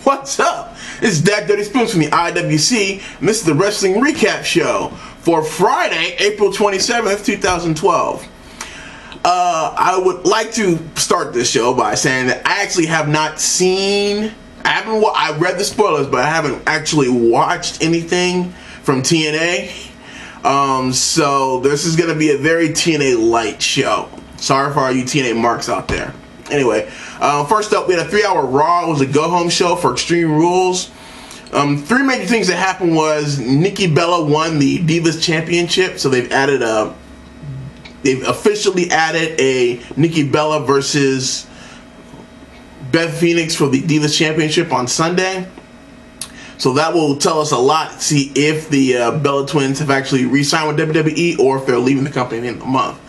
What's up? This is Dad Dirty Spoons from the IWC, and this is the Wrestling Recap Show for Friday, April 27th, 2012. I would like to start this show by saying that I actually have not seen, I read the spoilers, but I haven't actually watched anything from TNA. So this is going to be a very TNA light show. Sorry for all you TNA marks out there. Anyway, first up, we had a 3-hour Raw. It was a go-home show for Extreme Rules. Three major things that happened was Nikki Bella won the Divas Championship, so they've officially added a Nikki Bella versus Beth Phoenix for the Divas Championship on Sunday. So that will tell us a lot, see if the Bella Twins have actually re-signed with WWE or if they're leaving the company at the end of the month.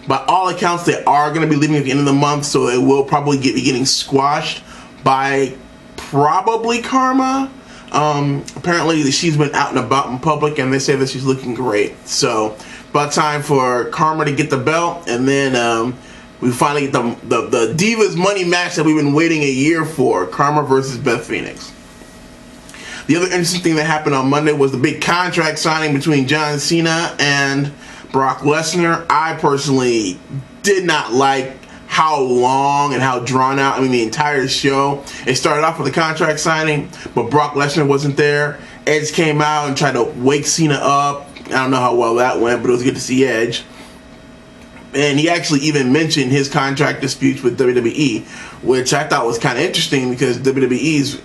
By all accounts, they are going to be leaving at the end of the month, so it will probably be getting squashed by probably Karma. Apparently, she's been out and about in public, and they say that she's looking great. So, about time for Karma to get the belt, and then we finally get the Divas Money match that we've been waiting a year for, Karma versus Beth Phoenix. The other interesting thing that happened on Monday was the big contract signing between John Cena and Brock Lesnar. I personally did not like how long and how drawn out, the entire show. It started off with a contract signing, but Brock Lesnar wasn't there. Edge came out and tried to wake Cena up. I don't know how well that went, but it was good to see Edge. And he actually even mentioned his contract disputes with WWE, which I thought was kind of interesting because WWE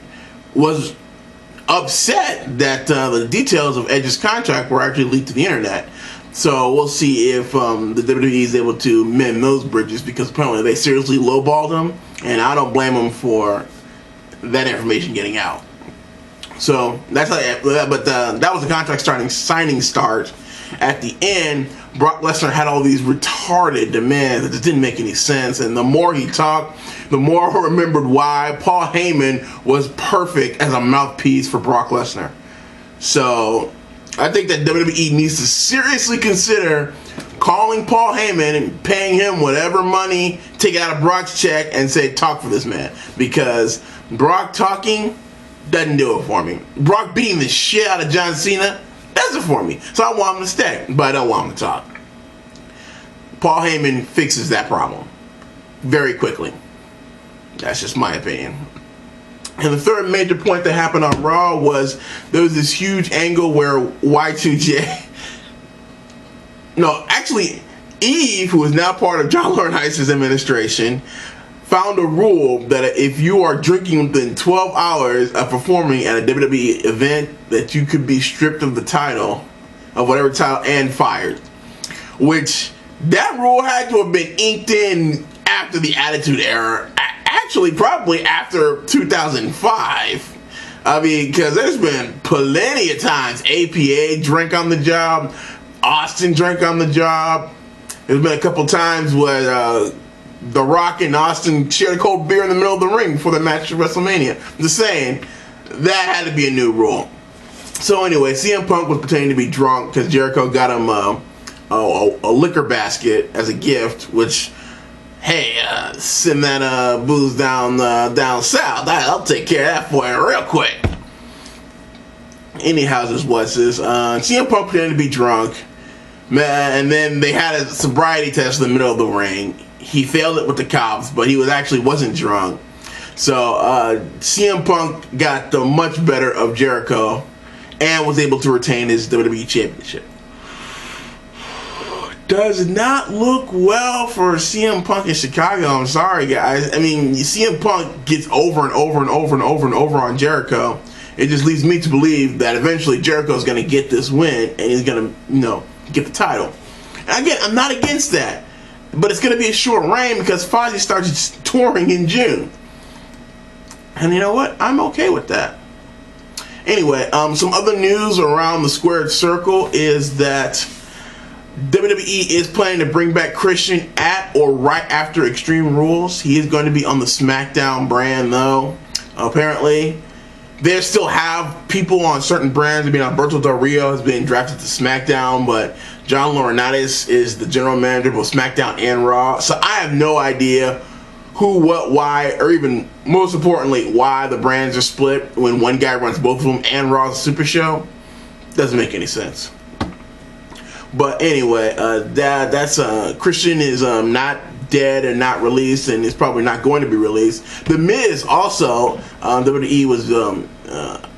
was upset that the details of Edge's contract were actually leaked to the internet. So we'll see if the WWE is able to mend those bridges, because apparently they seriously lowballed him, and I don't blame them for that information getting out. So that's how. But that was the contract signing start. At the end, Brock Lesnar had all these retarded demands that just didn't make any sense, and the more he talked, the more I remembered why Paul Heyman was perfect as a mouthpiece for Brock Lesnar. So I think that WWE needs to seriously consider calling Paul Heyman and paying him whatever money, take it out of Brock's check, and say, talk for this man. Because Brock talking doesn't do it for me. Brock beating the shit out of John Cena does it for me. So I want him to stay, but I don't want him to talk. Paul Heyman fixes that problem very quickly. That's just my opinion. And the third major point that happened on Raw was there was this huge angle where Y2J... No, actually, Eve, who is now part of John Laurinaitis' administration, found a rule that if you are drinking within 12 hours of performing at a WWE event, that you could be stripped of the title, of whatever title, and fired. Which, that rule had to have been inked in after the Attitude Era. Actually, probably after 2005. Because there's been plenty of times APA drank on the job, Austin drank on the job. There's been a couple times where The Rock and Austin shared a cold beer in the middle of the ring before the match at WrestleMania. Just saying, that had to be a new rule. So anyway, CM Punk was pretending to be drunk because Jericho got him a liquor basket as a gift, which... Hey, send that booze down south. I'll take care of that for you real quick. Anyhow, this was this. CM Punk pretended to be drunk, man, and then they had a sobriety test in the middle of the ring. He failed it with the cops, but he wasn't drunk. So CM Punk got the much better of Jericho and was able to retain his WWE Championship. Does not look well for CM Punk in Chicago. I'm sorry, guys. CM Punk gets over and over and over and over and over on Jericho. It just leads me to believe that eventually Jericho's going to get this win and he's going to, get the title. And again, I'm not against that, but it's going to be a short reign because Fozzy starts touring in June. And you know what? I'm okay with that. Anyway, some other news around the squared circle is that WWE is planning to bring back Christian at or right after Extreme Rules. He is going to be on the SmackDown brand, though. Apparently, they still have people on certain brands. Alberto Del Rio has been drafted to SmackDown, but John Laurinaitis is the general manager of both SmackDown and Raw. So I have no idea who, what, why, or even most importantly, why the brands are split when one guy runs both of them and Raw's Super Show. Doesn't make any sense. But anyway, that's Christian is not dead and not released, and is probably not going to be released. The Miz also, WWE was,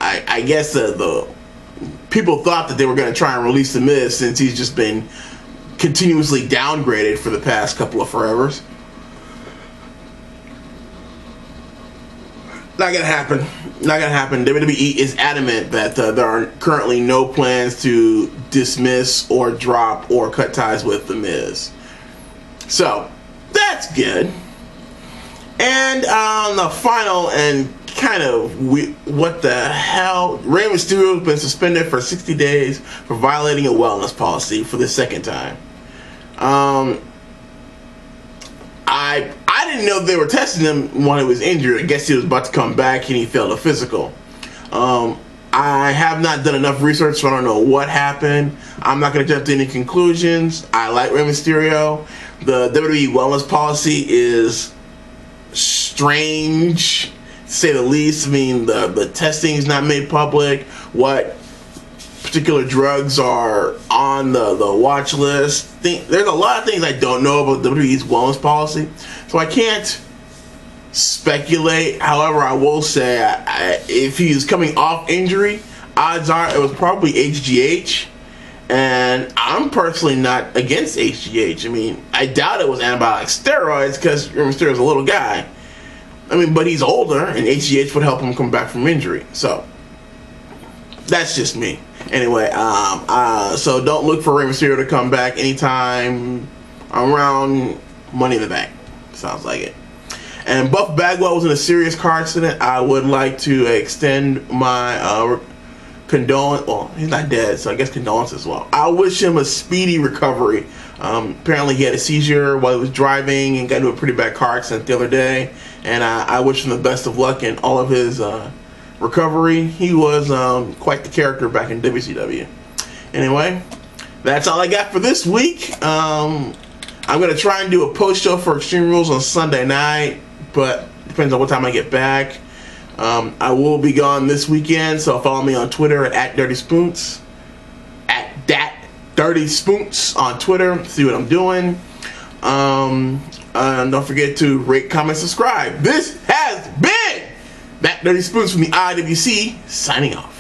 I guess the people thought that they were going to try and release The Miz since he's just been continuously downgraded for the past couple of forevers. Not gonna happen. Not gonna happen. WWE is adamant that there are currently no plans to dismiss or drop or cut ties with The Miz. So that's good. And the final and kind of what the hell, Rey Mysterio has been suspended for 60 days for violating a wellness policy for the second time. I didn't know they were testing him when he was injured. I guess he was about to come back and he failed a physical. I have not done enough research, so I don't know what happened. I'm not going to jump to any conclusions. I like Rey Mysterio. The WWE wellness policy is strange, to say the least. I mean, the testing is not made public. What particular drugs are on the watch list. There's a lot of things I don't know about WWE's wellness policy, so I can't speculate. However, I will say if he's coming off injury, odds are it was probably HGH, and I'm personally not against HGH. I mean, I doubt it was anabolic steroids because Mysterio's a little guy. I mean, but he's older, and HGH would help him come back from injury. So that's just me. Anyway, so don't look for Rey Mysterio to come back anytime around Money in the Bank. Sounds like it. And Buff Bagwell was in a serious car accident. I would like to extend my condolence. Well, he's not dead, so I guess condolences as well. I wish him a speedy recovery. Apparently he had a seizure while he was driving and got into a pretty bad car accident the other day. And I wish him the best of luck in all of his recovery. He was quite the character back in WCW. Anyway, that's all I got for this week. I'm going to try and do a post show for Extreme Rules on Sunday night, but depends on what time I get back. I will be gone this weekend, so follow me on Twitter at @DirtySpoons. @DirtySpoons on Twitter. See what I'm doing. And don't forget to rate, comment, subscribe. This has been That Dirty Spoons from the IWC, signing off.